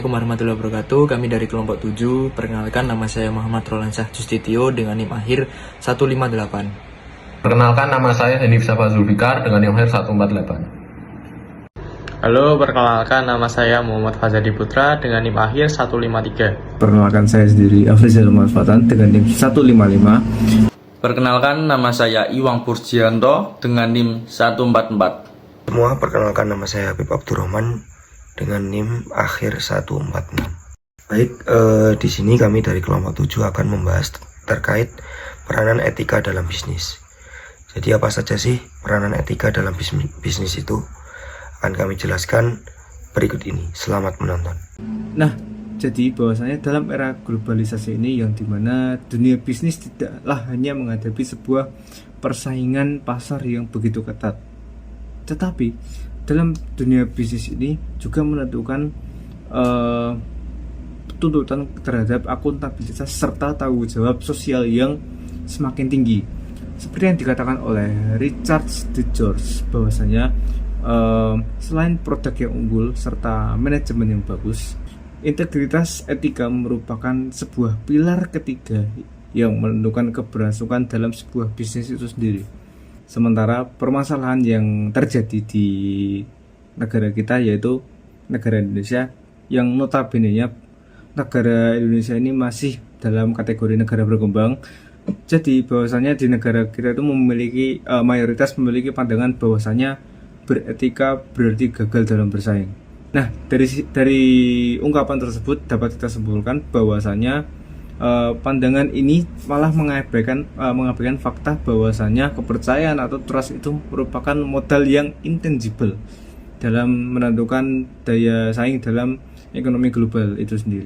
Assalamualaikum warahmatullahi wabarakatuh. Kami dari kelompok 7. Perkenalkan, nama saya Muhammad Rolansyah Justitio dengan NIM akhir 158. Perkenalkan, nama saya Hanif Safa Zulfikar dengan NIM akhir 148. Halo, perkenalkan nama saya Muhammad Fazadi Putra dengan NIM akhir 153. Perkenalkan saya sendiri Afrizal Fatan dengan NIM 155. Perkenalkan, nama saya Iwang Purjianto dengan NIM 144. Semua, perkenalkan, nama saya Habib Abdurrahman dengan NIM akhir 146. Baik, di sini kami dari kelompok 7 akan membahas terkait peranan etika dalam bisnis. Jadi apa saja sih peranan etika dalam bisnis itu? Akan kami jelaskan berikut ini. Selamat menonton. Nah, jadi bahwasanya dalam era globalisasi ini yang dimana dunia bisnis tidaklah hanya menghadapi sebuah persaingan pasar yang begitu ketat, tetapi dalam dunia bisnis ini juga menentukan tuntutan terhadap akuntabilitas serta tanggung jawab sosial yang semakin tinggi. Seperti yang dikatakan oleh Richard D. George bahwasanya selain produk yang unggul serta manajemen yang bagus, integritas etika merupakan sebuah pilar ketiga yang menentukan keberlangsungan dalam sebuah bisnis itu sendiri. Sementara permasalahan yang terjadi di negara kita, yaitu negara Indonesia, yang notabene-nya negara Indonesia ini masih dalam kategori negara berkembang. Jadi bahwasanya di negara kita itu memiliki mayoritas memiliki pandangan bahwasanya beretika berarti gagal dalam bersaing. Nah, dari ungkapan tersebut dapat kita simpulkan bahwasanya pandangan ini malah mengabaikan fakta bahwasanya kepercayaan atau trust itu merupakan modal yang intangible dalam menentukan daya saing dalam ekonomi global itu sendiri.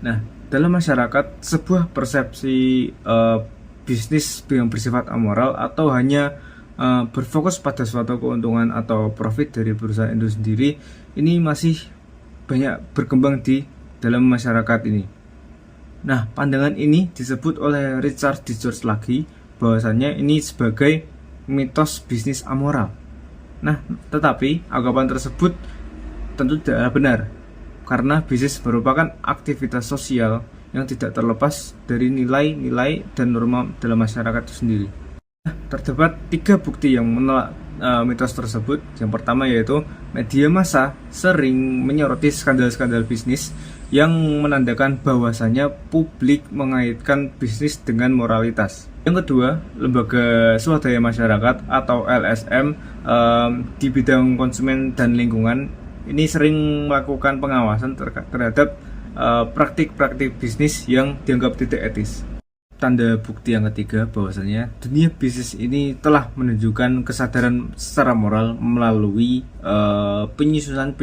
Nah, dalam masyarakat sebuah persepsi bisnis yang bersifat amoral atau hanya berfokus pada suatu keuntungan atau profit dari perusahaan itu sendiri ini masih banyak berkembang di dalam masyarakat ini. Nah, pandangan ini disebut oleh Richard D. George lagi bahwasanya ini sebagai mitos bisnis amoral. Nah, tetapi anggapan tersebut tentu tidak benar karena bisnis merupakan aktivitas sosial yang tidak terlepas dari nilai-nilai dan norma dalam masyarakat itu sendiri. Nah, terdapat 3 bukti yang menolak mitos tersebut. Yang pertama yaitu media massa sering menyoroti skandal-skandal bisnis yang menandakan bahwasanya publik mengaitkan bisnis dengan moralitas. Yang kedua, lembaga swadaya masyarakat atau LSM di bidang konsumen dan lingkungan ini sering melakukan pengawasan terhadap praktik-praktik bisnis yang dianggap tidak etis. Tanda bukti yang ketiga bahwasanya dunia bisnis ini telah menunjukkan kesadaran secara moral melalui penyusunan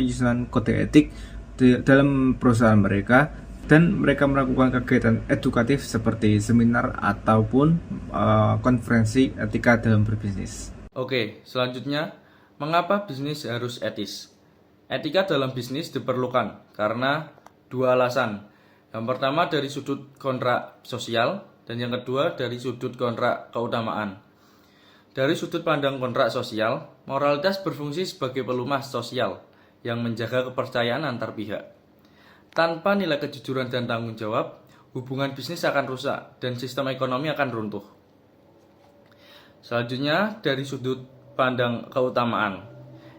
kode etik dalam perusahaan mereka, dan mereka melakukan kegiatan edukatif seperti seminar ataupun konferensi etika dalam berbisnis. Oke, selanjutnya, mengapa bisnis harus etis? Etika dalam bisnis diperlukan karena 2 alasan. Yang pertama dari sudut kontrak sosial, dan yang kedua dari sudut kontrak keutamaan. Dari sudut pandang kontrak sosial, moralitas berfungsi sebagai pelumah sosial yang menjaga kepercayaan antar pihak. Tanpa nilai kejujuran dan tanggung jawab, hubungan bisnis akan rusak dan sistem ekonomi akan runtuh. Selanjutnya, dari sudut pandang keutamaan,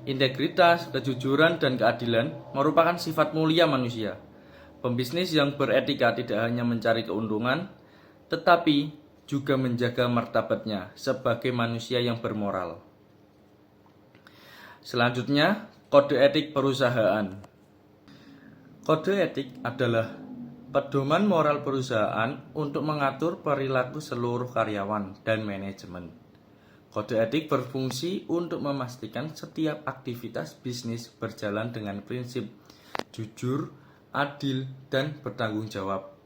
integritas, kejujuran, dan keadilan merupakan sifat mulia manusia. Pembisnis yang beretika tidak hanya mencari keuntungan, tetapi juga menjaga martabatnya sebagai manusia yang bermoral. Selanjutnya, kode etik perusahaan. Kode etik adalah pedoman moral perusahaan untuk mengatur perilaku seluruh karyawan dan manajemen. Kode etik berfungsi untuk memastikan setiap aktivitas bisnis berjalan dengan prinsip jujur, adil, dan bertanggung jawab.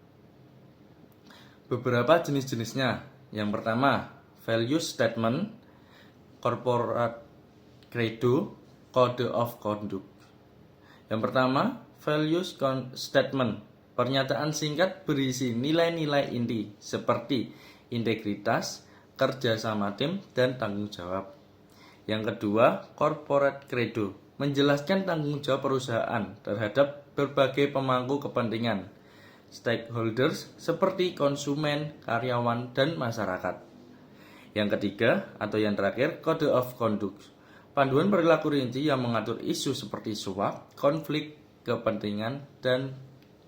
Beberapa jenis-jenisnya. Yang pertama, value statement, corporate credo, code of conduct. Yang pertama, value statement, pernyataan singkat berisi nilai-nilai inti seperti integritas, kerjasama tim, dan tanggung jawab. Yang kedua, corporate credo, menjelaskan tanggung jawab perusahaan terhadap berbagai pemangku kepentingan, stakeholders seperti konsumen, karyawan, dan masyarakat. Yang ketiga, atau yang terakhir, Code of Conduct. Panduan perilaku rinci yang mengatur isu seperti suap, konflik kepentingan, dan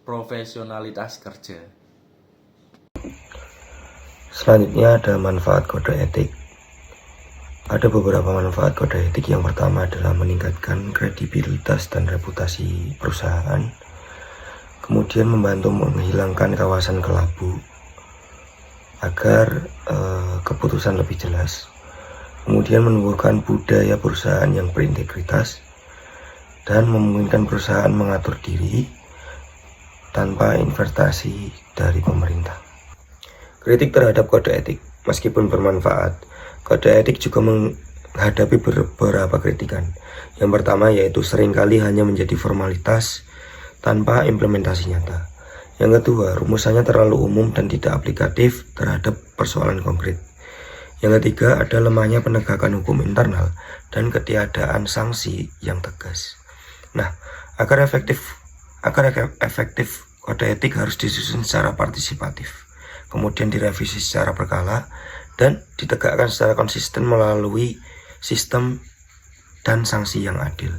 profesionalitas kerja. Selanjutnya ada manfaat kode etik. Ada beberapa manfaat kode etik. Yang pertama adalah meningkatkan kredibilitas dan reputasi perusahaan. Kemudian membantu menghilangkan kawasan kelabu agar keputusan lebih jelas. Kemudian menumbuhkan budaya perusahaan yang berintegritas dan memungkinkan perusahaan mengatur diri tanpa investasi dari pemerintah. Kritik terhadap kode etik. Meskipun bermanfaat, kode etik juga menghadapi beberapa kritikan. Yang pertama yaitu seringkali hanya menjadi formalitas tanpa implementasi nyata. Yang kedua, rumusannya terlalu umum dan tidak aplikatif terhadap persoalan konkret. Yang ketiga, ada lemahnya penegakan hukum internal dan ketiadaan sanksi yang tegas. Nah, agar efektif kode etik harus disusun secara partisipatif, kemudian direvisi secara berkala, dan ditegakkan secara konsisten melalui sistem dan sanksi yang adil.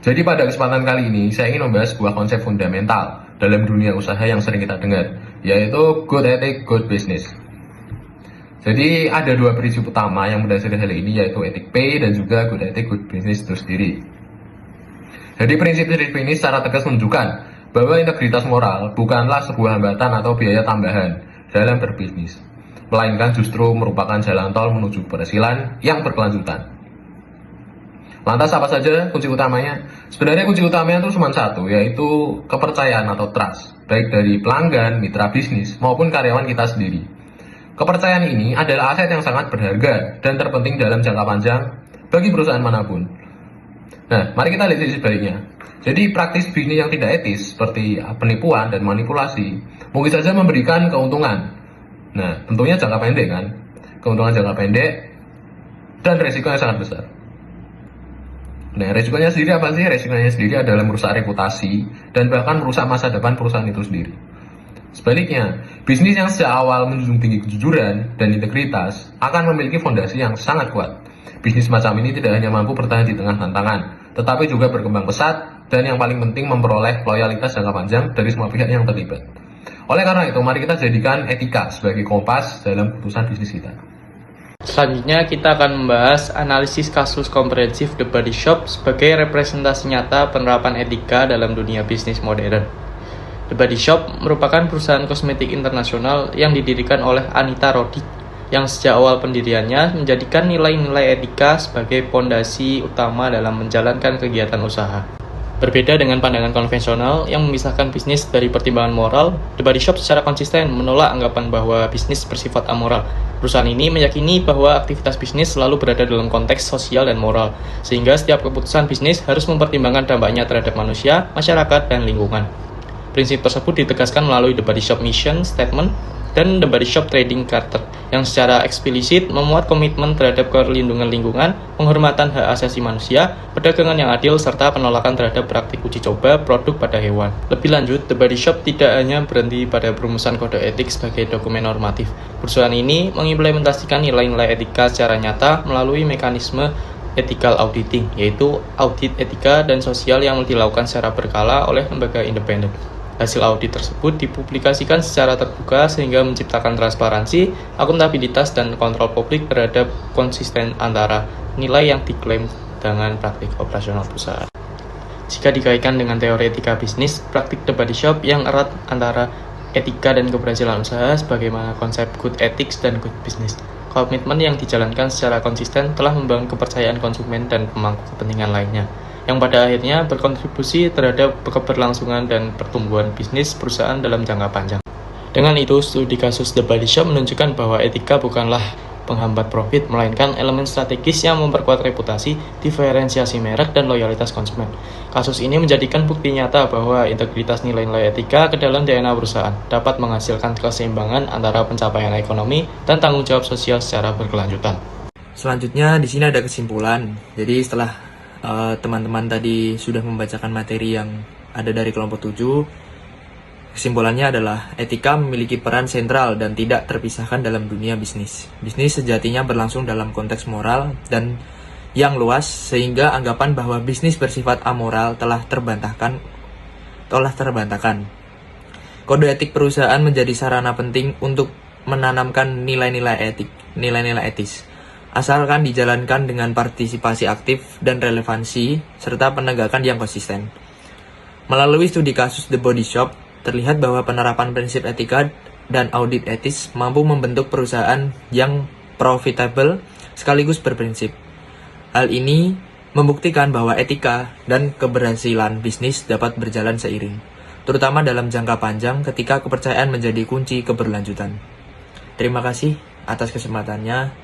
Jadi pada kesempatan kali ini, saya ingin membahas sebuah konsep fundamental dalam dunia usaha yang sering kita dengar, yaitu good ethic, good business. Jadi ada dua prinsip utama yang mendasari hal ini, yaitu ethic pay dan juga good ethic, good business itu sendiri. Jadi prinsip-prinsip ini secara tegas menunjukkan bahwa integritas moral bukanlah sebuah hambatan atau biaya tambahan dalam berbisnis, melainkan justru merupakan jalan tol menuju keberhasilan yang berkelanjutan. Lantas apa saja kunci utamanya? Sebenarnya kunci utamanya itu cuma satu, yaitu kepercayaan atau trust, baik dari pelanggan, mitra bisnis, maupun karyawan kita sendiri. Kepercayaan ini adalah aset yang sangat berharga dan terpenting dalam jangka panjang bagi perusahaan manapun. Nah, mari kita lihat sisi sebaliknya. Jadi praktis bisnis yang tidak etis seperti penipuan dan manipulasi mungkin saja memberikan keuntungan. Nah, tentunya jangka pendek kan? Keuntungan jangka pendek dan resikonya sangat besar. Nah, resikonya sendiri apa sih? Resikonya sendiri adalah merusak reputasi dan bahkan merusak masa depan perusahaan itu sendiri. Sebaliknya, bisnis yang sejak awal menjunjung tinggi kejujuran dan integritas akan memiliki fondasi yang sangat kuat. Bisnis macam ini tidak hanya mampu bertahan di tengah tantangan, tetapi juga berkembang pesat dan yang paling penting memperoleh loyalitas jangka panjang dari semua pihak yang terlibat. Oleh karena itu, mari kita jadikan etika sebagai kompas dalam keputusan bisnis kita. Selanjutnya kita akan membahas analisis kasus komprehensif The Body Shop sebagai representasi nyata penerapan etika dalam dunia bisnis modern. The Body Shop merupakan perusahaan kosmetik internasional yang didirikan oleh Anita Roddick yang sejak awal pendiriannya menjadikan nilai-nilai etika sebagai pondasi utama dalam menjalankan kegiatan usaha. Berbeda dengan pandangan konvensional yang memisahkan bisnis dari pertimbangan moral, The Body Shop secara konsisten menolak anggapan bahwa bisnis bersifat amoral. Perusahaan ini meyakini bahwa aktivitas bisnis selalu berada dalam konteks sosial dan moral, sehingga setiap keputusan bisnis harus mempertimbangkan dampaknya terhadap manusia, masyarakat, dan lingkungan. Prinsip tersebut ditegaskan melalui The Body Shop Mission Statement dan The Body Shop Trading Charter yang secara eksplisit memuat komitmen terhadap perlindungan lingkungan, penghormatan hak asasi manusia, perdagangan yang adil, serta penolakan terhadap praktik uji coba produk pada hewan. Lebih lanjut, The Body Shop tidak hanya berhenti pada perumusan kode etik sebagai dokumen normatif. Perusahaan ini mengimplementasikan nilai-nilai etika secara nyata melalui mekanisme ethical auditing, yaitu audit etika dan sosial yang dilakukan secara berkala oleh lembaga independen. Hasil audit tersebut dipublikasikan secara terbuka sehingga menciptakan transparansi, akuntabilitas, dan kontrol publik terhadap konsisten antara nilai yang diklaim dengan praktik operasional perusahaan. Jika dikaitkan dengan teori etika bisnis, praktik The Body Shop yang erat antara etika dan keberhasilan usaha sebagaimana konsep good ethics dan good business. Komitmen yang dijalankan secara konsisten telah membangun kepercayaan konsumen dan pemangku kepentingan lainnya, yang pada akhirnya berkontribusi terhadap keberlangsungan dan pertumbuhan bisnis perusahaan dalam jangka panjang. Dengan itu, studi kasus The Body Shop menunjukkan bahwa etika bukanlah penghambat profit, melainkan elemen strategis yang memperkuat reputasi, diferensiasi merek, dan loyalitas konsumen. Kasus ini menjadikan bukti nyata bahwa integritas nilai-nilai etika ke dalam DNA perusahaan dapat menghasilkan keseimbangan antara pencapaian ekonomi dan tanggung jawab sosial secara berkelanjutan. Selanjutnya di sini ada kesimpulan. Jadi setelah teman-teman tadi sudah membacakan materi yang ada dari kelompok 7. Kesimpulannya adalah etika memiliki peran sentral dan tidak terpisahkan dalam dunia bisnis. Bisnis sejatinya berlangsung dalam konteks moral dan yang luas, sehingga anggapan bahwa bisnis bersifat amoral telah terbantahkan. Kode etik perusahaan menjadi sarana penting untuk menanamkan nilai-nilai etis, asalkan dijalankan dengan partisipasi aktif dan relevansi, serta penegakan yang konsisten. Melalui studi kasus The Body Shop, terlihat bahwa penerapan prinsip etika dan audit etis mampu membentuk perusahaan yang profitable sekaligus berprinsip. Hal ini membuktikan bahwa etika dan keberhasilan bisnis dapat berjalan seiring, terutama dalam jangka panjang ketika kepercayaan menjadi kunci keberlanjutan. Terima kasih atas kesempatannya.